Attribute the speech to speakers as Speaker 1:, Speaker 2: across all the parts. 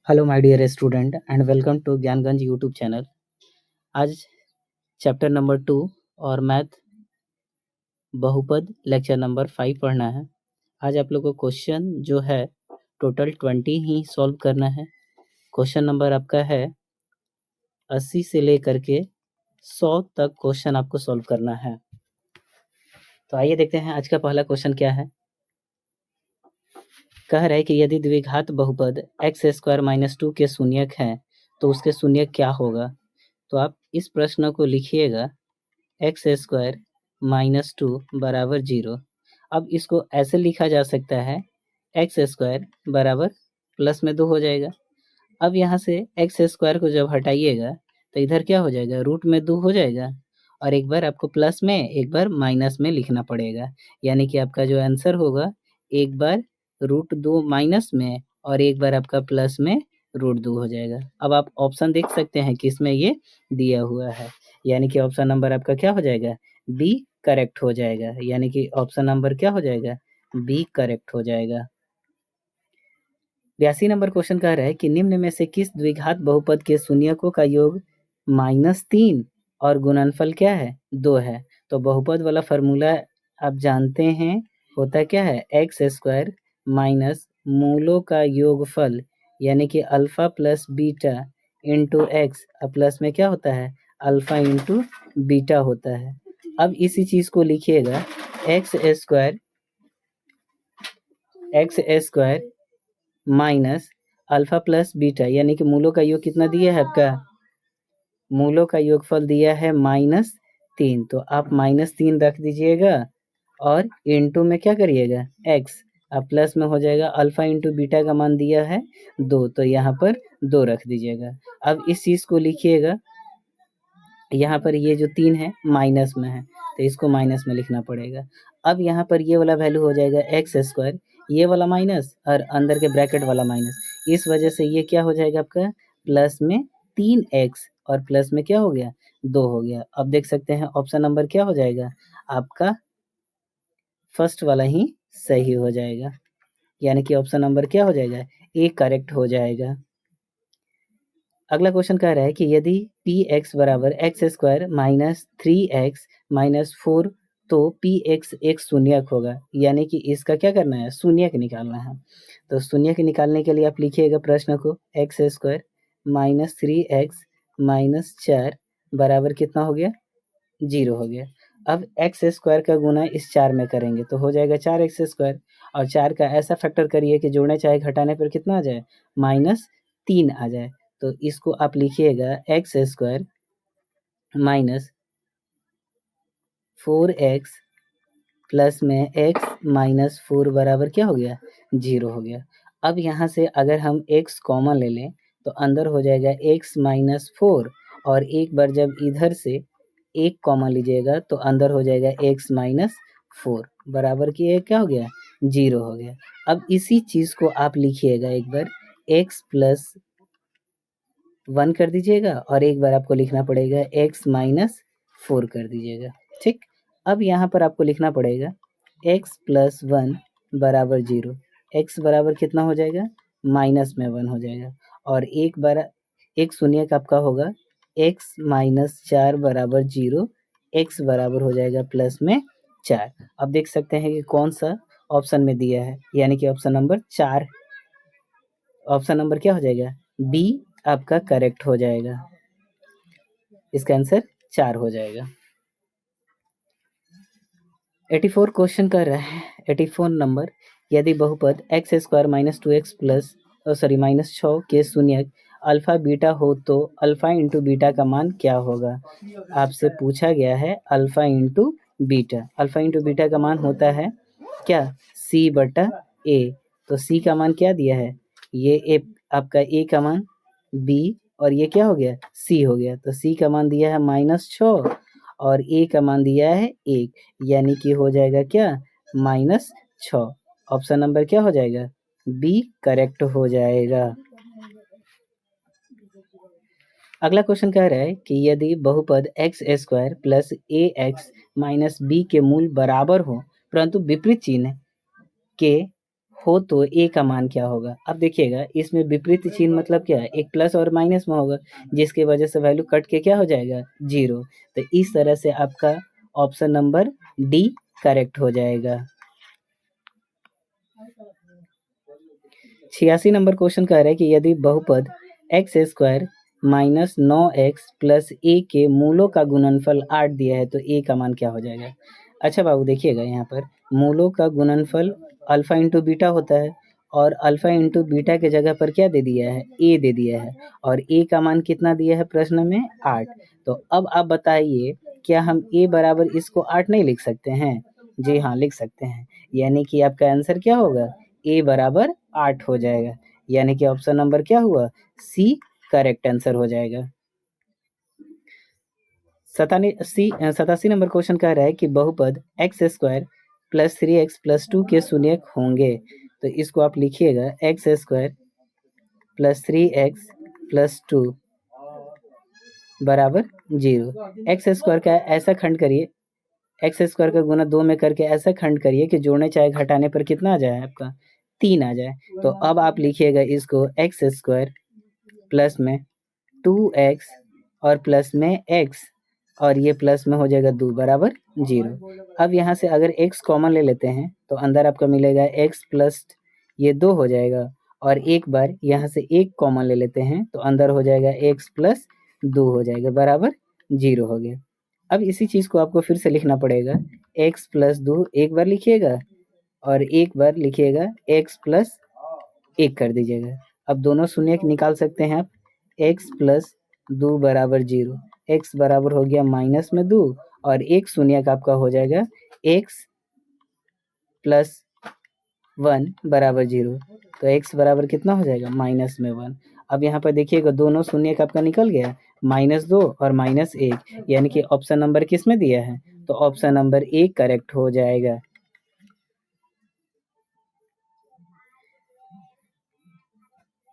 Speaker 1: Hello my dear student and welcome to Gyanganj YouTube channel. आज chapter number 2 और math बहुपद lecture number 5 पढ़ना है। आज आप लोग को क्वेश्चन जो है टोटल 20 ही सॉल्व करना है। क्वेश्चन नंबर आपका है 80 से लेकर के 100 तक क्वेश्चन आपको सॉल्व करना है। तो आइए देखते हैं आज का पहला क्वेश्चन क्या है। कह रहा है कि यदि द्विघात बहुपद एक्स स्क्वायर माइनस 2 के शून्यक है तो उसके शून्यक क्या होगा। तो आप इस प्रश्न को लिखिएगा एक्स स्क्वायर माइनस 2 बराबर 0। अब इसको ऐसे लिखा जा सकता है एक्स स्क्वायर बराबर प्लस में 2 हो जाएगा। अब यहाँ से एक्स स्क्वायर को जब हटाइएगा तो इधर क्या हो जाएगा, रूट में 2 हो जाएगा और एक बार आपको प्लस में एक बार माइनस में लिखना पड़ेगा। यानी कि आपका जो आंसर होगा एक बार √2 माइनस में और एक बार आपका प्लस में √2 हो जाएगा। अब आप ऑप्शन देख सकते हैं कि इसमें ये दिया हुआ है, यानी कि ऑप्शन नंबर आपका क्या हो जाएगा, बी करेक्ट हो जाएगा। यानी कि ऑप्शन नंबर क्या हो जाएगा, बी करेक्ट हो जाएगा। 82 नंबर क्वेश्चन कह रहा है कि निम्न में से किस द्विघात बहुपद के शून्यकों का योग -3 और गुणनफल क्या है, 2 है। तो बहुपद वाला फॉर्मूला आप जानते हैं, होता क्या है, एक्स स्क्वायर माइनस मूलों का योगफल यानी कि alpha plus beta into x plus में क्या होता है, अल्फा इंटू बीटा होता है। अब इसी चीज को लिखिएगा x square minus alpha plus beta यानी कि मूलों का योग कितना दिया है आपका, मूलों का योगफल दिया है -3। तो आप -3 रख दीजिएगा और इंटू में क्या करिएगा एक्स, अब प्लस में हो जाएगा अल्फा इंटू बीटा का मान दिया है 2, तो यहाँ पर 2 रख दीजिएगा। अब इस चीज को लिखिएगा, यहाँ पर ये जो 3 है माइनस में है तो इसको माइनस में लिखना पड़ेगा। अब यहाँ पर ये वाला वैल्यू हो जाएगा एक्स स्क्वायर, ये वाला माइनस और अंदर के ब्रैकेट वाला माइनस, इस वजह से ये क्या हो जाएगा आपका प्लस में 3x और प्लस में क्या हो गया 2 हो गया। अब देख सकते हैं ऑप्शन नंबर क्या हो जाएगा आपका, फर्स्ट वाला ही सही हो जाएगा। यानी कि ऑप्शन नंबर क्या हो जाएगा, ए करेक्ट हो जाएगा। अगला क्वेश्चन कह रहा है कि यदि पी एक्स बराबर x square minus 3x minus 4 तो पी एक्स एक शून्यक होगा। यानी कि इसका क्या करना है, शून्यक निकालना है। तो शून्यक निकालने के लिए आप लिखिएगा प्रश्न को x square minus 3x minus 4 बराबर कितना हो गया, 0 हो गया। अब एक्स स्क्वायर का गुना इस 4 में करेंगे तो हो जाएगा 4x स्क्वायर और 4 का ऐसा फैक्टर करिए कि जोड़ने चाहे घटाने पर कितना आ जाए, -3 आ जाए। तो इसको आप लिखिएगा x square minus 4x plus में x माइनस 4 बराबर क्या हो गया, 0 हो गया। अब यहाँ से अगर हम x कॉमन ले लें तो अंदर हो जाएगा x माइनस 4 और एक बार जब इधर से एक कॉमन लीजिएगा तो अंदर हो जाएगा x माइनस 4 बराबर की एक क्या हो गया, 0 हो गया। अब इसी चीज को आप लिखिएगा एक बार x प्लस 1 कर दीजिएगा और एक बार आपको लिखना पड़ेगा x माइनस 4 कर दीजिएगा, ठीक। अब यहाँ पर आपको लिखना पड़ेगा x प्लस 1 बराबर 0, x बराबर कितना हो जाएगा, माइनस में 1 हो जाएगा और एक बार एक शून्यक आपका होगा x माइनस 4 बराबर 0, x बराबर हो जाएगा प्लस में 4। अब देख सकते हैं कि कौन सा ऑप्शन में दिया है, यानी कि ऑप्शन नंबर 4, ऑप्शन नंबर क्या हो जाएगा, बी आपका करेक्ट हो जाएगा। इसका आंसर 4 हो जाएगा। 84 क्वेश्चन कर रहा है, 84 नंबर, यदि बहुपद x square minus 2x plus minus 6 के शून्यक अल्फा बीटा हो तो अल्फा इंटू बीटा का मान क्या होगा। आपसे पूछा गया है alpha into beta, alpha into beta का मान होता है क्या, c/a। तो c का मान क्या दिया है, ये ए आपका a का मान, b और ये क्या हो गया c हो गया। तो c का मान दिया है -6 और a का मान दिया है 1, यानी कि हो जाएगा क्या -6। ऑप्शन नंबर क्या हो जाएगा, बी करेक्ट हो जाएगा। अगला क्वेश्चन कह रहा है कि यदि बहुपद एक्स स्क्वायर प्लस ए एक्स माइनस बी के मूल बराबर हो परंतु विपरीत चिन्ह के हो तो ए का मान क्या होगा। अब देखिएगा इसमें विपरीत चिन्ह मतलब क्या है, एक प्लस और माइनस में होगा, जिसकी वजह से वैल्यू कट के क्या हो जाएगा, 0। तो इस तरह से आपका ऑप्शन नंबर डी करेक्ट हो जाएगा। 86 नंबर क्वेश्चन कह रहा है कि यदि बहुपद x square minus 9x plus a के मूलों का गुणनफल 8 दिया है तो ए का मान क्या हो जाएगा। अच्छा बाबू देखिएगा यहाँ पर मूलों का गुणनफल अल्फा इंटू बीटा होता है, और अल्फा इंटू बीटा के जगह पर क्या दे दिया है, ए दे दिया है, और ए का मान कितना दिया है प्रश्न में, 8। तो अब आप बताइए क्या हम ए बराबर इसको 8 नहीं लिख सकते हैं। जी हाँ लिख सकते हैं, यानी कि आपका आंसर क्या होगा, ए बराबर 8 हो जाएगा, यानी कि ऑप्शन नंबर क्या हुआ, सी करेक्ट आंसर हो जाएगा। 87 नंबर क्वेश्चन कह रहा है कि बहुपद x square plus 3x plus 2 के शून्यक होंगे। तो इसको आप लिखिएगा x square plus 3x plus 2 बराबर 0। एक्स स्क्वायर का ऐसा खंड करिए, एक्स स्क्वायर का गुना 2 में करके ऐसा खंड करिए कि जोड़ने चाहे घटाने पर कितना आ जाए आपका, 3 आ जाए। तो अब आप लिखिएगा इसको एक्स स्क्वायर प्लस में 2x और प्लस में x, और ये प्लस में हो जाएगा 2 बराबर 0। अब यहाँ से अगर x कॉमन ले लेते हैं तो अंदर आपका मिलेगा x प्लस ये 2 हो जाएगा, और एक बार यहाँ से 1 कॉमन ले लेते हैं तो अंदर हो जाएगा x प्लस 2 हो जाएगा बराबर 0 हो गया। अब इसी चीज़ को आपको फिर से लिखना पड़ेगा, x प्लस 2 एक बार लिखिएगा और एक बार लिखिएगा x प्लस 1 कर दीजिएगा। अब दोनों शून्य निकाल सकते हैं आप, x प्लस 2 बराबर 0, x बराबर हो गया माइनस में 2 और एक शून्य का आपका हो जाएगा x प्लस 1 बराबर 0। तो x बराबर कितना हो जाएगा, माइनस में 1। अब यहाँ पर देखिएगा दोनों शून्य का आपका निकल गया, -2 और -1, यानी कि ऑप्शन नंबर किस में दिया है, तो ऑप्शन नंबर ए करेक्ट हो जाएगा।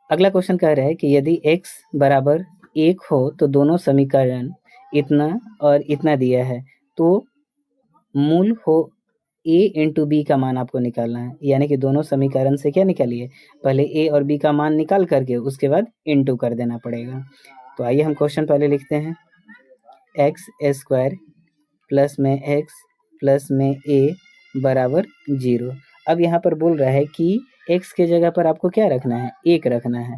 Speaker 1: अगला क्वेश्चन कह रहा है कि यदि x बराबर 1 हो तो दोनों समीकरण इतना और इतना दिया है, तो मूल हो a इंटू बी का मान आपको निकालना है, यानी कि दोनों समीकरण से क्या निकालिए, पहले a और b का मान निकाल करके उसके बाद इंटू कर देना पड़ेगा। तो आइए हम क्वेश्चन पहले लिखते हैं, एक्स स्क्वायर प्लस में x प्लस में a बराबर 0। अब यहाँ पर बोल रहा है कि x के जगह पर आपको क्या रखना है, 1 रखना है,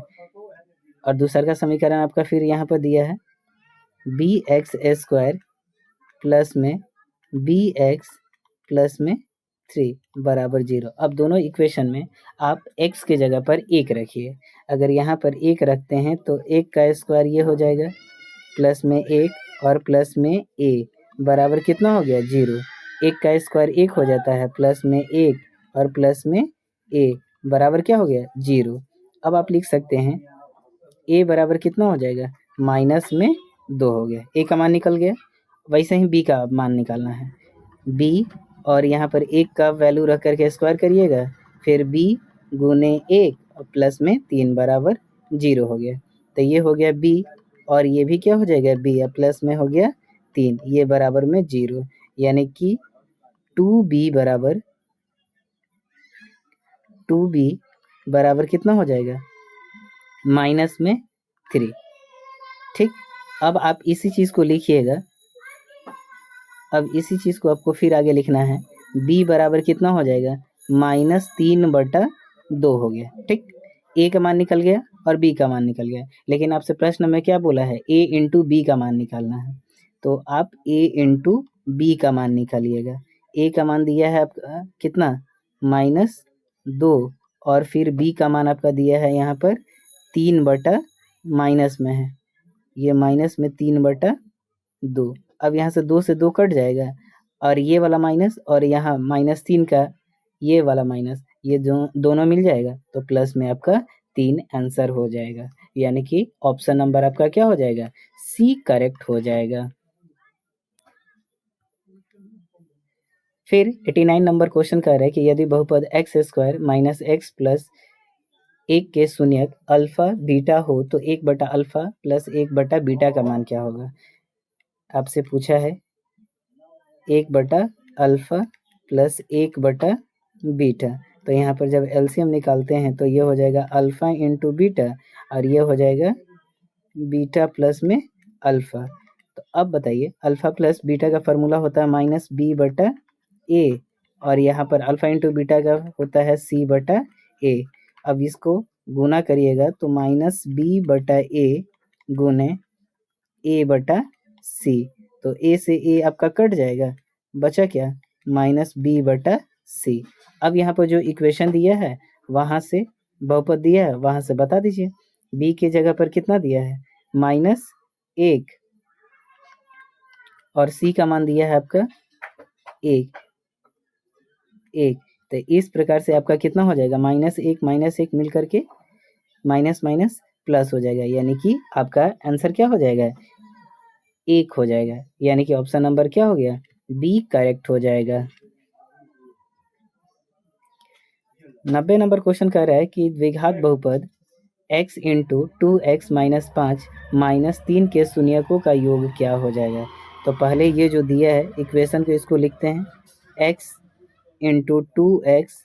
Speaker 1: और दूसरा का समीकरण आपका फिर यहाँ पर दिया है बी एक्स स्क्वायर प्लस में बी एक्स प्लस में 3 बराबर 0। अब दोनों इक्वेशन में आप x के जगह पर 1 रखिए, अगर यहाँ पर 1 रखते हैं तो 1 का स्क्वायर ये हो जाएगा प्लस में 1 और प्लस में a बराबर कितना हो गया, 0। 1 का स्क्वायर 1 हो जाता है, प्लस में 1 और प्लस में a बराबर क्या हो गया, 0। अब आप लिख सकते हैं a बराबर कितना हो जाएगा, माइनस में 2 हो गया, a का मान निकल गया। वैसे ही b का मान निकालना है, b और यहाँ पर 1 का वैल्यू रख करके स्क्वायर करिएगा, फिर b गुने 1 और प्लस में 3 बराबर 0 हो गया। तो ये हो गया b, और ये भी क्या हो जाएगा b, और प्लस में हो गया 3, ये बराबर में 0, यानी कि 2b बराबर कितना हो जाएगा, माइनस में 3। ठीक, अब आप इसी चीज़ को लिखिएगा, अब इसी चीज़ को आपको फिर आगे लिखना है, b बराबर कितना हो जाएगा, -3/2 हो गया। ठीक, a का मान निकल गया और b का मान निकल गया, लेकिन आपसे प्रश्न में क्या बोला है, a इंटू बी का मान निकालना है, तो आप a इंटू बी का मान निकालिएगा। a का मान दिया है आपका कितना, -2, और फिर b का मान आपका दिया है यहाँ पर 3 बटा माइनस में है, ये माइनस में 3/2। अब यहाँ से 2 से 2 कट जाएगा, और ये वाला माइनस और यहाँ -3 का ये वाला माइनस, ये दोनों मिल जाएगा तो प्लस में आपका 3 आंसर हो जाएगा, यानी कि ऑप्शन नंबर आपका क्या हो जाएगा, सी करेक्ट हो जाएगा। फिर 89 नंबर क्वेश्चन कह रहा है कि यदि बहुपद x square minus x plus 1 के शून्यक अल्फा बीटा हो तो 1/अल्फा प्लस 1/बीटा का मान क्या होगा। आपसे पूछा है 1/अल्फा प्लस 1/बीटा, तो यहाँ पर जब एलसीएम निकालते हैं तो ये हो जाएगा अल्फ़ा इंटू बीटा और ये हो जाएगा बीटा प्लस में अल्फ़ा। तो अब बताइए अल्फ़ा प्लस बीटा का फॉर्मूला होता है माइनस बी बटा ए और यहाँ पर अल्फ़ा इंटू बीटा का होता है सी बटा ए। अब इसको गुना करिएगा तो माइनस बी बटा ए गुने ए बटा सी। तो ए से ए आपका कट जाएगा, बचा क्या माइनस बी बटा सी। अब यहाँ पर जो इक्वेशन दिया है वहाँ से बहुपद दिया है वहाँ से बता दीजिए। बी की जगह पर कितना दिया है -1 और सी का मान दिया है आपका 1। तो इस प्रकार से आपका कितना हो जाएगा -1 मिल करके माइनस माइनस प्लस हो जाएगा, यानी कि आपका आंसर क्या हो जाएगा 1 हो जाएगा, यानी कि ऑप्शन नंबर क्या हो गया बी करेक्ट हो जाएगा। 90 नंबर क्वेश्चन कह रहा है कि द्विघात बहुपद x into 2x minus 5 minus 3 के शून्यकों का योग क्या हो जाएगा। तो पहले ये जो दिया है इक्वेशन को इसको लिखते हैं x into 2x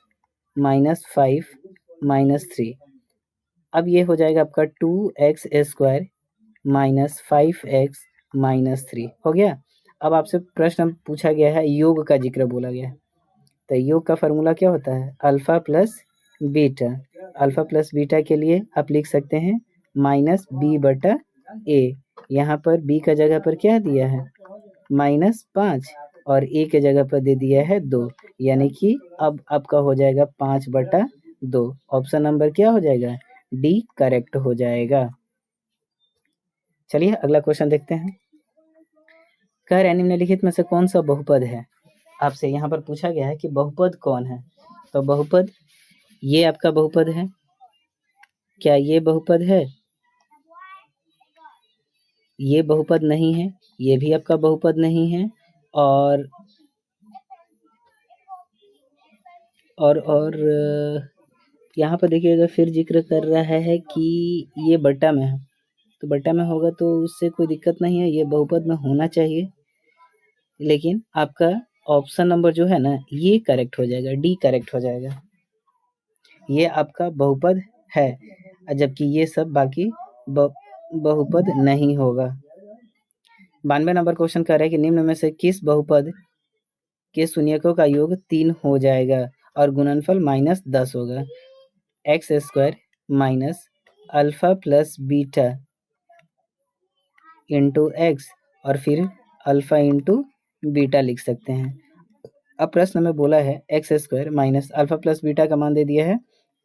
Speaker 1: minus 5 minus 3। अब ये हो जाएगा आपका 2x square minus 5x minus 3 हो गया। अब आपसे प्रश्न पूछा गया है योग का जिक्र बोला गया है, तो योग का फॉर्मूला क्या होता है alpha plus beta. Alpha plus beta के लिए आप लिख सकते हैं माइनस बी बटा ए। यहाँ पर बी का जगह पर क्या दिया है -5 और ए के जगह पर दे दिया है 2, यानी कि अब आपका हो जाएगा 5 बटा 2। ऑप्शन नंबर क्या हो जाएगा डी करेक्ट हो जाएगा। चलिए अगला क्वेश्चन देखते हैं। कह रहे निम्नलिखित में से कौन सा बहुपद है। आपसे यहाँ पर पूछा गया है कि बहुपद कौन है। तो बहुपद ये आपका बहुपद है, क्या ये बहुपद है, ये बहुपद नहीं है, ये भी आपका बहुपद नहीं है और यहाँ पर देखिएगा फिर जिक्र कर रहा है कि ये बट्टा में है, तो बट्टा में होगा तो उससे कोई दिक्कत नहीं है, ये बहुपद में होना चाहिए, लेकिन आपका ऑप्शन नंबर जो है ना ये करेक्ट हो जाएगा, डी करेक्ट हो जाएगा। ये आपका बहुपद है जबकि ये सब बाकी बहुपद नहीं होगा। 92 नंबर क्वेश्चन कह रहा है कि निम्न में से किस बहुपद के शून्यकों का योग 3 हो जाएगा और गुणनफल -10 होगा। X square minus alpha plus beta into x और फिर अल्फा इंटू बीटा लिख सकते हैं। अब प्रश्न में बोला है x square minus alpha plus beta का मान दे दिया है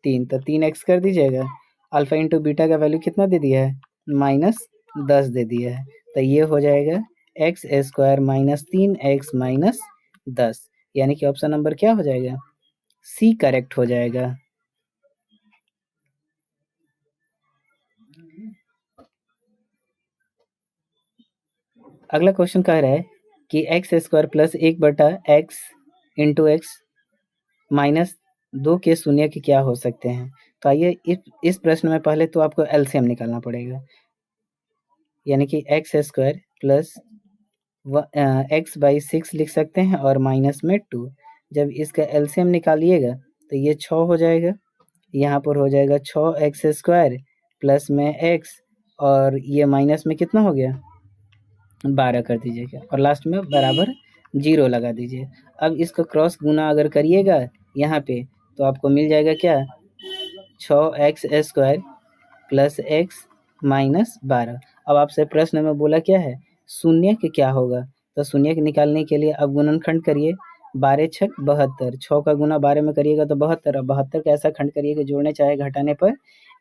Speaker 1: 3, तो 3x कर दीजिएगा। अल्फा इंटू बीटा का वैल्यू कितना दे दिया है -10 दे दिया है, तो ये हो जाएगा x square minus 3x minus 10, यानी कि ऑप्शन नंबर क्या हो जाएगा सी करेक्ट हो जाएगा। अगला क्वेश्चन कह रहा है कि एक्स स्क्वायर प्लस 1 बटा एक्स इंटू एक्स माइनस 2 के शून्य के क्या हो सकते हैं। तो आइए इस प्रश्न में पहले तो आपको एलसीएम निकालना पड़ेगा, यानी कि x square plus x by 6 लिख सकते हैं और माइनस में 2। जब इसका एलसीएम निकालिएगा तो ये 6 हो जाएगा, यहाँ पर हो जाएगा 6x स्क्वायर प्लस में x और ये माइनस में कितना हो गया 12 कर दीजिएगा और लास्ट में बराबर 0 लगा दीजिए। अब इसको क्रॉस गुना अगर करिएगा यहाँ पे तो आपको मिल जाएगा क्या 6x square plus x minus 12। अब आपसे प्रश्न में बोला क्या है शून्य के क्या होगा, तो शून्य के निकालने के लिए अब गुणनखंड करिए 12 छक 72, 6 का गुना 12 में करिएगा तो 72, अब 72 का ऐसा खंड करिए कि जोड़ने चाहे घटाने पर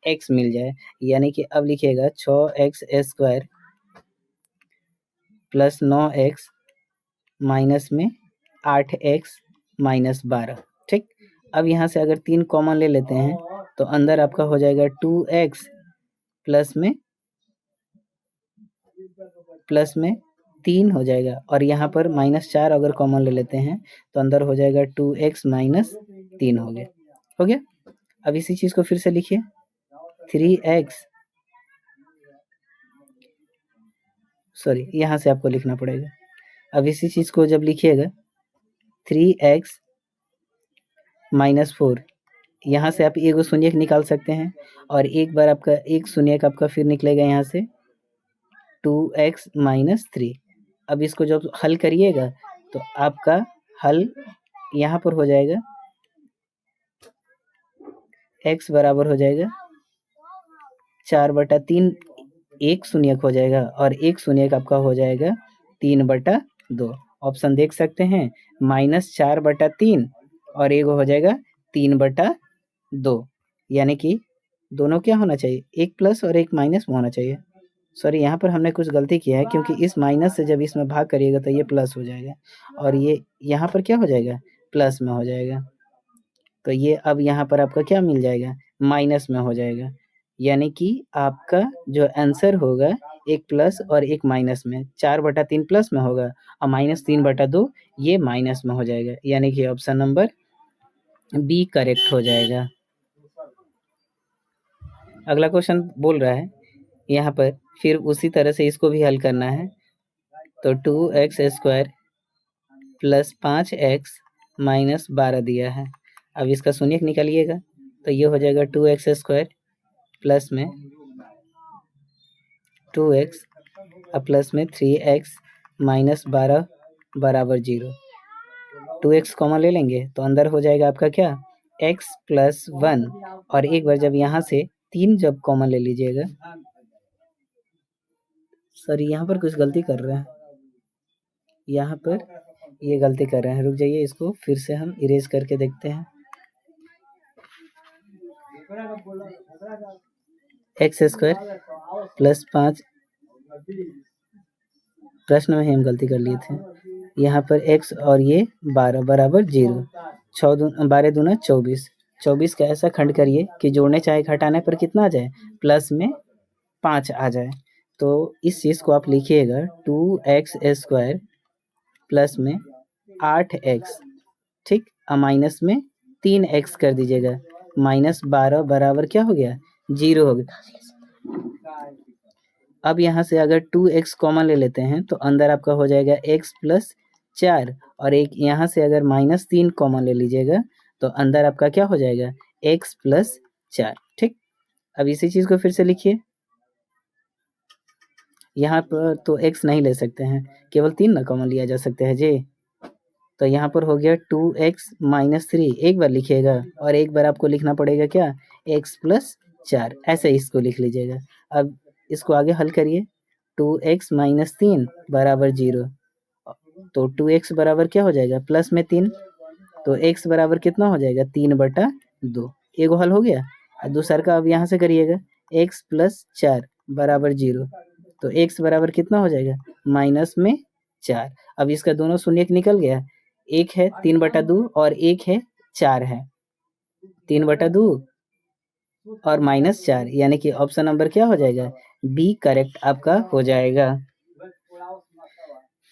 Speaker 1: x मिल जाए, यानी कि अब लिखिएगा 6x square plus 9x minus में 8x माइनस 12। ठीक, अब यहाँ से अगर 3 कॉमन ले लेते हैं तो अंदर आपका हो जाएगा 2x प्लस में 3 हो जाएगा और यहाँ पर -4 अगर कॉमन ले लेते हैं तो अंदर हो जाएगा 2x माइनस 3 हो गया। अब इसी चीज़ को फिर से लिखिए 3x, सॉरी यहाँ से आपको लिखना पड़ेगा। अब इसी चीज़ को जब लिखिएगा 3x माइनस 4 यहाँ से आप एक शून्य निकाल सकते हैं और एक बार आपका एक शून्य आपका फिर निकलेगा यहाँ से 2x माइनस 3। अब इसको जब हल करिएगा तो आपका हल यहाँ पर हो जाएगा x बराबर हो जाएगा 4/3, एक शून्य हो जाएगा और एक शून्य आपका हो जाएगा 3/2। ऑप्शन देख सकते हैं -4/3 और एक हो जाएगा 3/2, यानी कि दोनों क्या होना चाहिए, एक प्लस और एक माइनस में होना चाहिए। सॉरी, यहाँ पर हमने कुछ गलती किया है क्योंकि इस माइनस से जब इसमें भाग करिएगा तो ये प्लस हो जाएगा और ये यहाँ पर क्या हो जाएगा, प्लस में हो जाएगा। तो ये अब यहाँ पर आपका क्या मिल जाएगा, माइनस में हो जाएगा। यानी कि आपका जो आंसर होगा एक प्लस और एक माइनस में, 4/3 प्लस में होगा और -3/2 ये माइनस में हो जाएगा, यानी कि ऑप्शन नंबर बी करेक्ट हो जाएगा। अगला क्वेश्चन बोल रहा है यहाँ पर फिर उसी तरह से इसको भी हल करना है। तो 2x² प्लस 5x माइनस 12 दिया है। अब इसका शून्य निकालिएगा तो ये हो जाएगा 2x² प्लस में 2x और प्लस में 3x माइनस 12 बराबर 0। 2x कॉमन ले लेंगे तो अंदर हो जाएगा आपका क्या, x प्लस 1 और एक बार जब यहाँ से 3 जब कॉमन ले लीजिएगा, सर यहाँ पर कुछ गलती कर रहे हैं, यहाँ पर ये गलती कर रहे हैं, रुक जाइए, इसको फिर से हम इरेज करके देखते हैं। x² प्लस 5, प्रश्न में हम गलती कर लिए थे, यहाँ पर x और ये 12 बराबर 0। 12 दूना 24, 24 का ऐसा खंड करिए कि जोड़ने चाहे घटाने पर कितना आ जाए, प्लस में 5 आ जाए। तो इस चीज़ को आप लिखिएगा 2x² प्लस में 8x, ठीक, और माइनस में 3x कर दीजिएगा, -12 बराबर क्या हो गया, 0 हो गया। अब यहाँ से अगर 2x कॉमन ले लेते हैं तो अंदर आपका हो जाएगा x प्लस 4 और एक यहाँ से अगर -3 कॉमन ले लीजिएगा तो अंदर आपका क्या हो जाएगा, x प्लस 4, ठीक। अब इसी चीज़ को फिर से लिखिए, यहाँ पर तो x नहीं ले सकते हैं, केवल 3 ना कॉमन लिया जा सकता है जी। तो यहाँ पर हो गया 2x माइनस 3, एक बार लिखिएगा और एक बार आपको लिखना पड़ेगा क्या, x प्लस 4, ऐसे इसको लिख लीजिएगा। अब इसको आगे हल करिए, 2x माइनस 3 बराबर 0, तो 2x बराबर क्या हो जाएगा, प्लस में 3, तो x बराबर कितना हो जाएगा, 3/2, एगो हल हो गया। और दूसरा का अब यहाँ से करिएगा, x प्लस 4 बराबर 0, तो x बराबर कितना हो जाएगा, माइनस में 4। अब इसका दोनों शून्य निकल गया, एक है 3/2 और एक है 4 है, 3/2 और -4, यानी कि ऑप्शन नंबर क्या हो जाएगा, बी करेक्ट आपका हो जाएगा।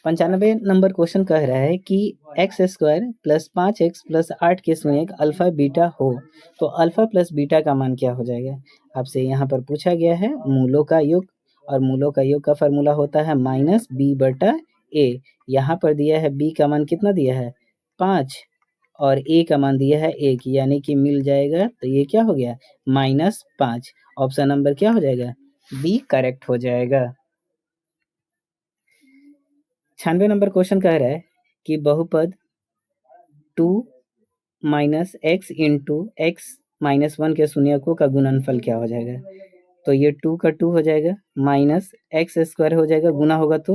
Speaker 1: 95 नंबर क्वेश्चन कह रहा है कि x² प्लस 5x प्लस 8 के शून्य अल्फा बीटा हो तो अल्फा प्लस बीटा का मान क्या हो जाएगा। आपसे यहाँ पर पूछा गया है मूलों का योग, और मूलों का योग का फॉर्मूला होता है -b/a। यहाँ पर दिया है b का मान कितना दिया है, 5, और a का मान दिया है 1, यानी कि मिल जाएगा, तो ये क्या हो गया, -5। ऑप्शन नंबर क्या हो जाएगा, बी करेक्ट हो जाएगा। 96 नंबर क्वेश्चन कह रहा है कि बहुपद 2 minus x into x minus 1 के शून्यकों का गुणनफल क्या हो जाएगा। तो ये 2 का 2 हो जाएगा, माइनस x² हो जाएगा, गुना होगा तो,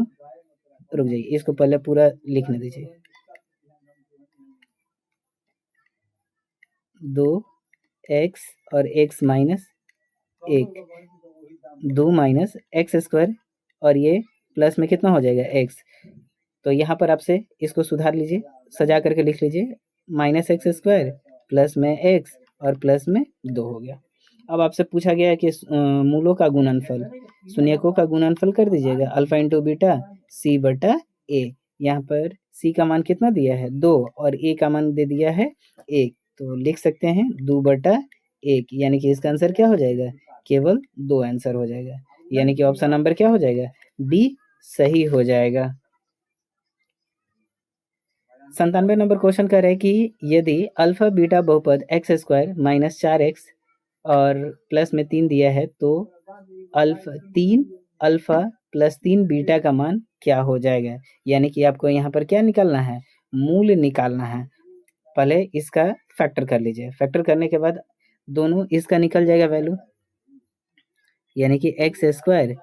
Speaker 1: रुक जाइए, इसको पहले पूरा लिखने दीजिए, 2x और x माइनस 1, 2 माइनस x² और ये प्लस में कितना हो जाएगा, x। तो यहाँ पर आपसे इसको सुधार लीजिए, सजा करके लिख लीजिए, -x² प्लस में x और प्लस में 2 हो गया। अब आपसे पूछा गया है कि मूलों का गुणनफल, शून्यकों का गुणनफल कर दीजिएगा, अल्फा इंटू बीटा c/a। यहाँ पर c का मान कितना दिया है, 2, और a का मान दे दिया है 1, तो लिख सकते हैं 2/1, यानी कि इसका आंसर क्या हो जाएगा, केवल 2 आंसर हो जाएगा, यानी कि ऑप्शन नंबर क्या हो जाएगा, बी सही हो जाएगा। 97 नंबर क्वेश्चन कह रहे हैं कि यदि अल्फा बीटा बहुपद एक्स स्क्वायर माइनस 4x और प्लस में 3 दिया है तो अल्फा प्लस 3 बीटा का मान क्या हो जाएगा। यानी कि आपको यहाँ पर क्या निकालना है, मूल निकालना है। पहले इसका फैक्टर कर लीजिए, फैक्टर करने के बाद दोनों इसका निकल जाएगा वैल्यू, यानी कि x square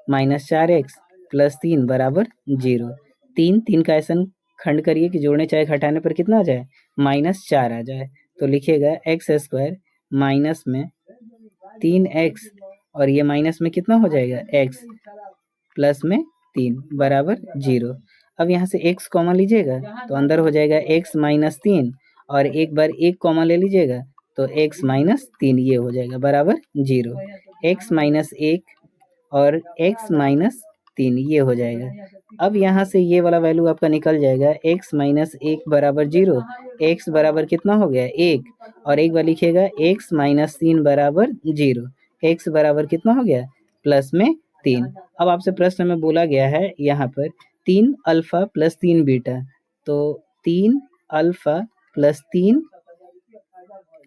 Speaker 1: minus 4x plus 3 बराबर 0। 3 का ऐसा खंड करिए कि जोड़ने चाहे घटाने पर कितना आ जाए, -4 आ जाए। तो लिखिएगा एक्स स्क्वायर माइनस में 3x और ये माइनस में कितना हो जाएगा x प्लस में 3 बराबर 0। अब यहाँ से x कॉमन लीजिएगा तो अंदर हो जाएगा x माइनस 3 और एक बार एक कॉमन ले लीजिएगा तो x माइनस 3 ये हो जाएगा बराबर 0। x माइनस 1 और x माइनस 3 ये हो जाएगा। अब यहाँ से ये वाला वैल्यू आपका निकल जाएगा x माइनस 1 बराबर 0, x बराबर कितना हो गया 1 और एक बार लिखिएगा x माइनस 3 बराबर 0, x बराबर कितना हो गया प्लस में 3। अब आपसे प्रश्न में बोला गया है यहाँ पर 3 अल्फा प्लस 3 बीटा, तो 3 अल्फा प्लस 3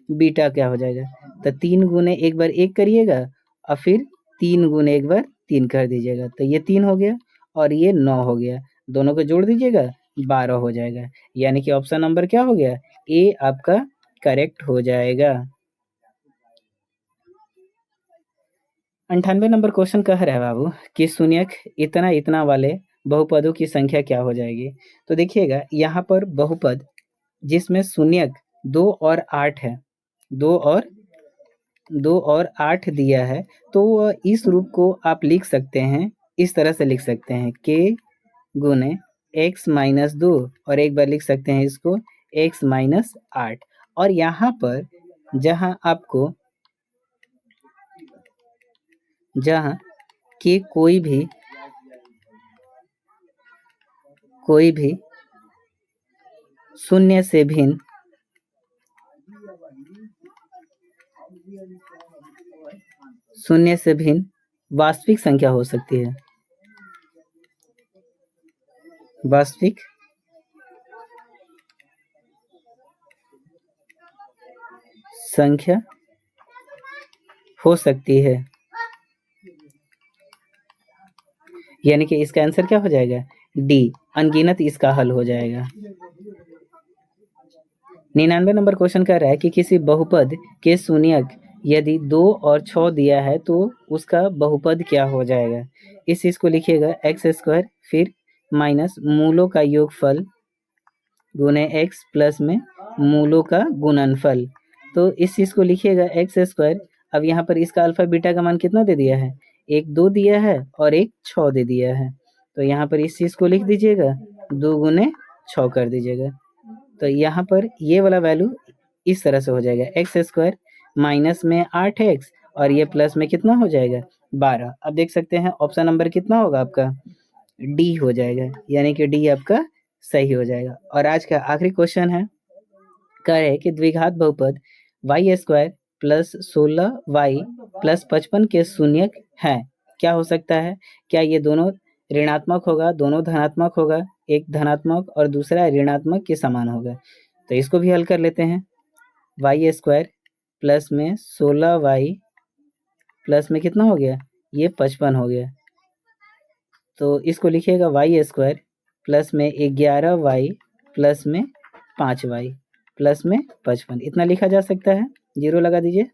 Speaker 1: बीटा क्या हो जाएगा, तो 3 गुने एक बार 1 करिएगा और फिर 3 गुने एक बार 3 कर दीजिएगा, तो ये 3 हो गया और ये 9 हो गया। दोनों को जोड़ दीजिएगा 12 हो जाएगा। यानी कि ऑप्शन नंबर क्या हो गया, ए आपका करेक्ट हो जाएगा। 98 नंबर क्वेश्चन कह रहा है बाबू कि शून्यक इतना इतना वाले बहुपदों की संख्या क्या हो जाएगी। तो देखिएगा यहाँ पर बहुपद जिसमें शून्यक 2 और 8 है, 2 और 8 दिया है, तो इस रूप को आप लिख सकते हैं, इस तरह से लिख सकते हैं k गुने x माइनस 2 और एक बार लिख सकते हैं इसको x माइनस 8। और यहाँ पर जहाँ k कोई भी शून्य से भिन्न वास्तविक संख्या हो सकती है, वास्तविक संख्या हो सकती है। यानी कि इसका आंसर क्या हो जाएगा, डी, अनगिनत इसका हल हो जाएगा। 99 नंबर क्वेश्चन कह रहा है कि किसी बहुपद के शून्यक यदि 2 और 6 दिया है तो उसका बहुपद क्या हो जाएगा। इस चीज को लिखिएगा एक्स स्क्वायर फिर माइनस मूलों का योगफल गुने एक्स प्लस में मूलों का गुणनफल। तो इस चीज को लिखिएगा एक्स स्क्वायर। अब यहाँ पर इसका अल्फा बीटा का मान कितना दे दिया है, 1 2 दिया है और 1 6 दे दिया है। तो यहाँ पर इस चीज को लिख दीजिएगा 2 गुने 6 कर दीजिएगा। तो यहाँ पर ये वाला वैल्यू इस तरह से हो जाएगा एक्स स्क्वायर माइनस में 8x और ये प्लस में कितना हो जाएगा 12। अब देख सकते हैं ऑप्शन नंबर कितना होगा आपका, डी हो जाएगा, यानी कि डी आपका सही हो जाएगा। और आज का आखिरी क्वेश्चन है, कह रहे कि द्विघात बहुपद Y square plus 16y plus 55 के शून्यक है, क्या हो सकता है। क्या ये दोनों ऋणात्मक होगा, दोनों धनात्मक होगा, एक धनात्मक और दूसरा ऋणात्मक के समान होगा। तो इसको भी हल कर लेते हैं। वाई स्क्वायर प्लस में 16y प्लस में कितना हो गया, ये 55 हो गया। तो इसको लिखिएगा वाई स्क्वायर प्लस में 11y प्लस में 5y प्लस में 55, इतना लिखा जा सकता है। 0 लगा दीजिए,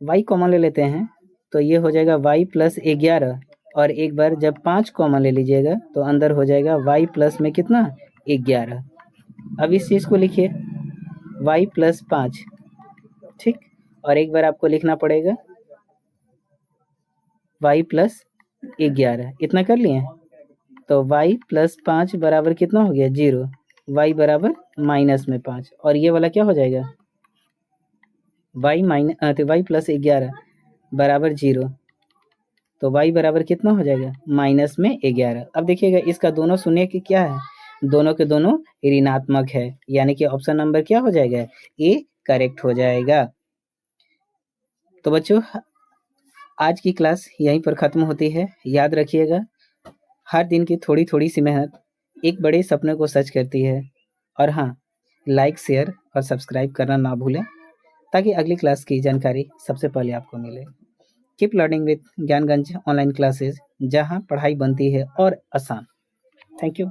Speaker 1: y कॉमन ले लेते हैं तो ये हो जाएगा y प्लस 11 और एक बार जब 5 कॉमन ले लीजिएगा तो अंदर हो जाएगा y प्लस में कितना 11। अब इस चीज़ को लिखिए y प्लस 5, ठीक, और एक बार आपको लिखना पड़ेगा y प्लस 11, इतना कर लिए। तो y प्लस 5 बराबर कितना हो गया 0, y बराबर माइनस में 5 और ये वाला क्या हो जाएगा y प्लस 11 बराबर 0, तो y बराबर कितना हो जाएगा माइनस में 11। अब देखिएगा इसका दोनों शून्य की क्या है, दोनों के दोनों ऋणात्मक है, यानी कि ऑप्शन नंबर क्या हो जाएगा, ए करेक्ट हो जाएगा। तो बच्चों आज की क्लास यहीं पर ख़त्म होती है। याद रखिएगा हर दिन की थोड़ी थोड़ी सी मेहनत एक बड़े सपने को सच करती है। और हाँ, लाइक, शेयर और सब्सक्राइब करना ना भूलें ताकि अगली क्लास की जानकारी सबसे पहले आपको मिले। Keep learning with Gyanganj online classes, जहाँ पढ़ाई बनती है और आसान। Thank you.